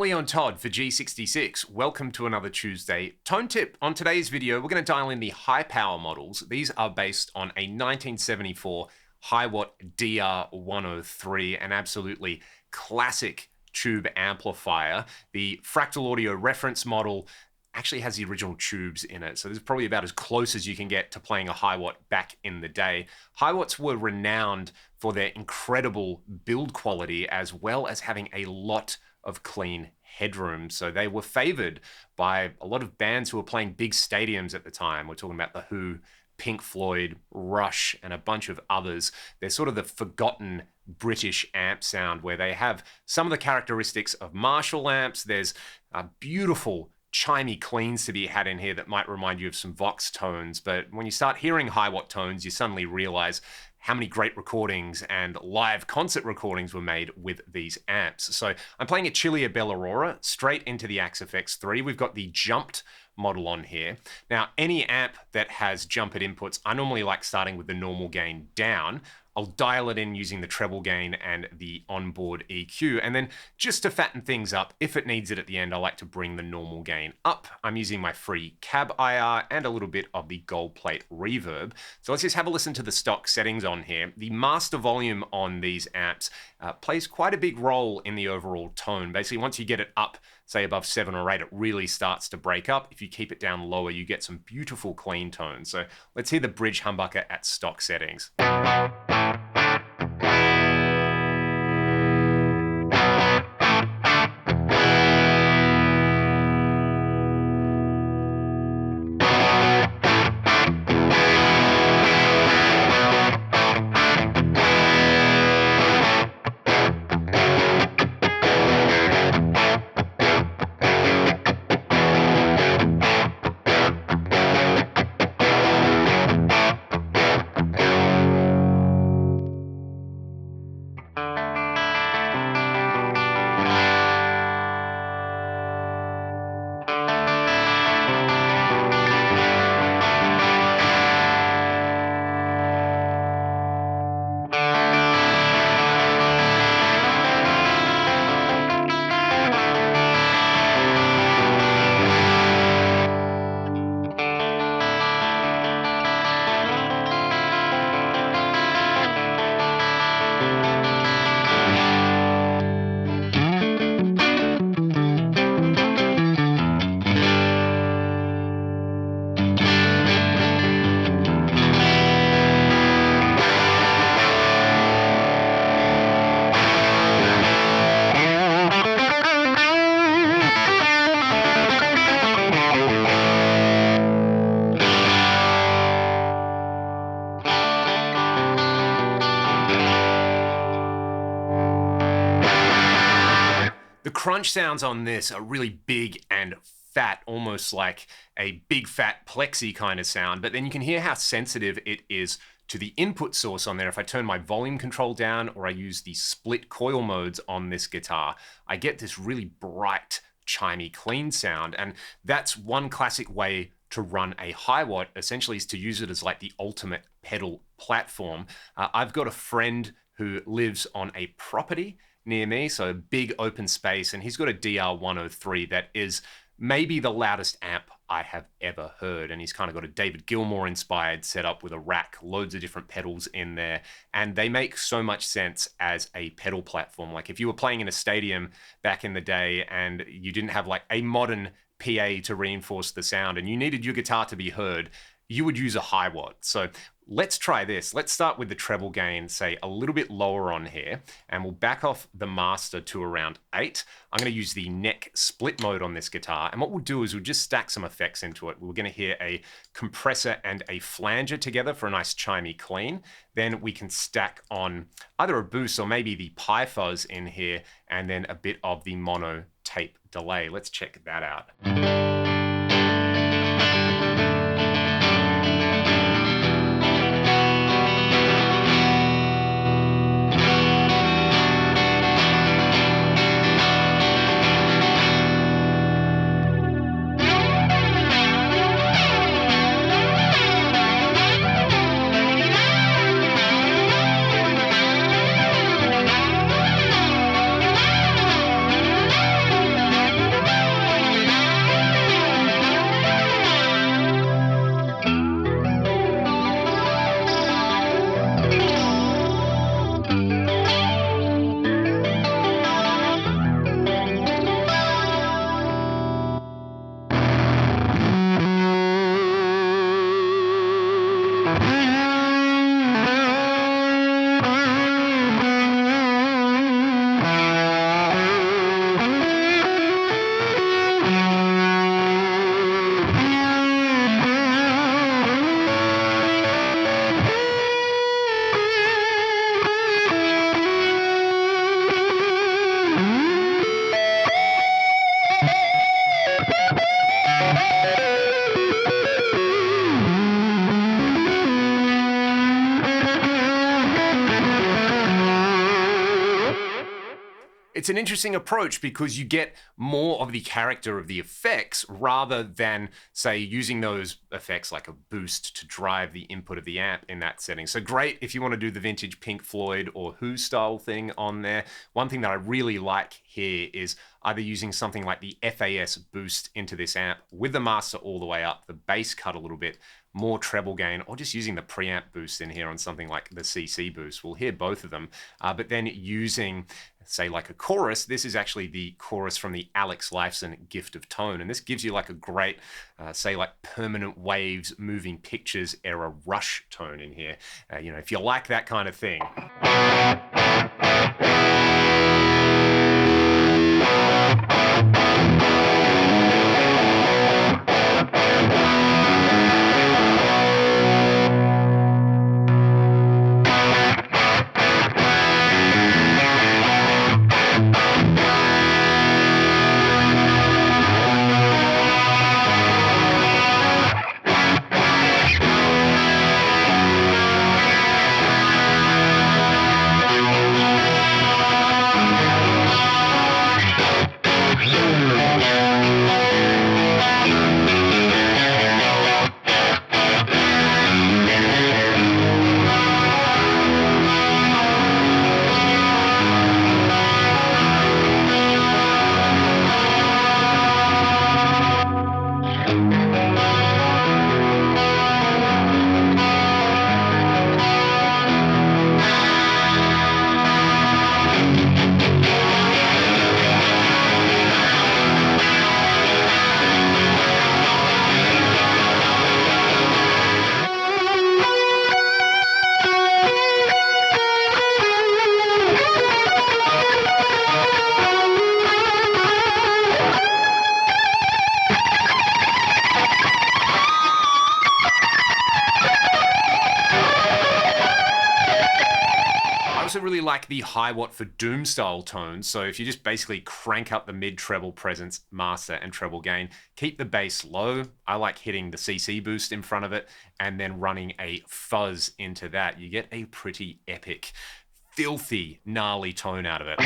Joey on Todd for G66. Welcome to another Tuesday. Tone tip on today's video, we're going to dial in the high power models. These are based on a 1974 Hiwatt DR103, an absolutely classic tube amplifier. The Fractal Audio reference model actually has the original tubes in it, so this is probably about as close as you can get to playing a Hiwatt back in the day. Hiwatts were renowned for their incredible build quality as well as having a lot of clean headroom, so they were favored by a lot of bands who were playing big stadiums at the time. We're talking about The Who, Pink Floyd, Rush, and a bunch of others. They're sort of the forgotten British amp sound where they have some of the characteristics of Marshall amps. There's beautiful chimey cleans to be had in here that might remind you of some Vox tones, but when you start hearing Hiwatt tones, you suddenly realize how many great recordings and live concert recordings were made with these amps. So I'm playing a Chilia Bell'Aurora straight into the Axe-FX3. We've got the jumped model on here. Now, any amp that has jumpered inputs, I normally like starting with the normal gain down. I'll dial it in using the treble gain and the onboard EQ. And then just to fatten things up, if it needs it at the end, I like to bring the normal gain up. I'm using my free cab IR and a little bit of the gold plate reverb. So let's just have a listen to the stock settings on here. The master volume on these amps plays quite a big role in the overall tone. Basically, once you get it up, say above 7 or 8, it really starts to break up. If you keep it down lower, you get some beautiful clean tones. So let's hear the bridge humbucker at stock settings. The crunch sounds on this are really big and fat, almost like a big fat plexi kind of sound, but then you can hear how sensitive it is to the input source on there. If I turn my volume control down or I use the split coil modes on this guitar, I get this really bright, chimey, clean sound, and that's one classic way to run a Hiwatt, essentially, is to use it as like the ultimate pedal platform. I've got a friend who lives on a property near me, so a big open space, and he's got a DR103 that is maybe the loudest amp I have ever heard, and he's kind of got a David Gilmour inspired setup with a rack, loads of different pedals in there, and they make so much sense as a pedal platform. Like if you were playing in a stadium back in the day and you didn't have like a modern PA to reinforce the sound and you needed your guitar to be heard, you would use a Hiwatt. So let's try this. Let's start with the treble gain, say a little bit lower on here, and we'll back off the master to around 8. I'm going to use the neck split mode on this guitar, and what we'll do is we'll just stack some effects into it. We're going to hear a compressor and a flanger together for a nice chimey clean. Then we can stack on either a boost or maybe the pi fuzz in here, and then a bit of the mono tape delay. Let's check that out. it's an interesting approach because you get more of the character of the effects rather than, say, using those effects like a boost to drive the input of the amp in that setting. So great if you want to do the vintage Pink Floyd or Who style thing on there. One thing that I really like here is either using something like the FAS boost into this amp with the master all the way up, the bass cut a little bit, more treble gain, or just using the preamp boost in here on something like the CC boost. We'll hear both of them, but then using, say, like a chorus. This is actually the chorus from the Alex Lifeson Gift of Tone, and this gives you like a great, say, like permanent waves, moving pictures era Rush tone in here. You know, if you like that kind of thing. Really like the Hiwatt for Doom style tones. So if you just basically crank up the mid treble presence, master, and treble gain, keep the bass low. I like hitting the CC boost in front of it and then running a fuzz into that. You get a pretty epic, filthy, gnarly tone out of it.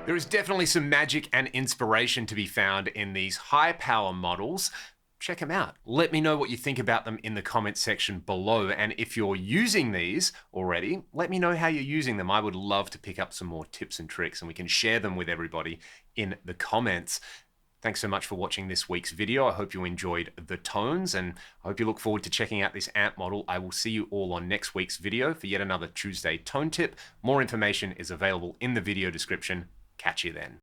There is definitely some magic and inspiration to be found in these high power models. Check them out. Let me know what you think about them in the comment section below. And if you're using these already, let me know how you're using them. I would love to pick up some more tips and tricks and we can share them with everybody in the comments. Thanks so much for watching this week's video. I hope you enjoyed the tones and I hope you look forward to checking out this amp model. I will see you all on next week's video for yet another Tuesday tone tip. More information is available in the video description. Catch you then.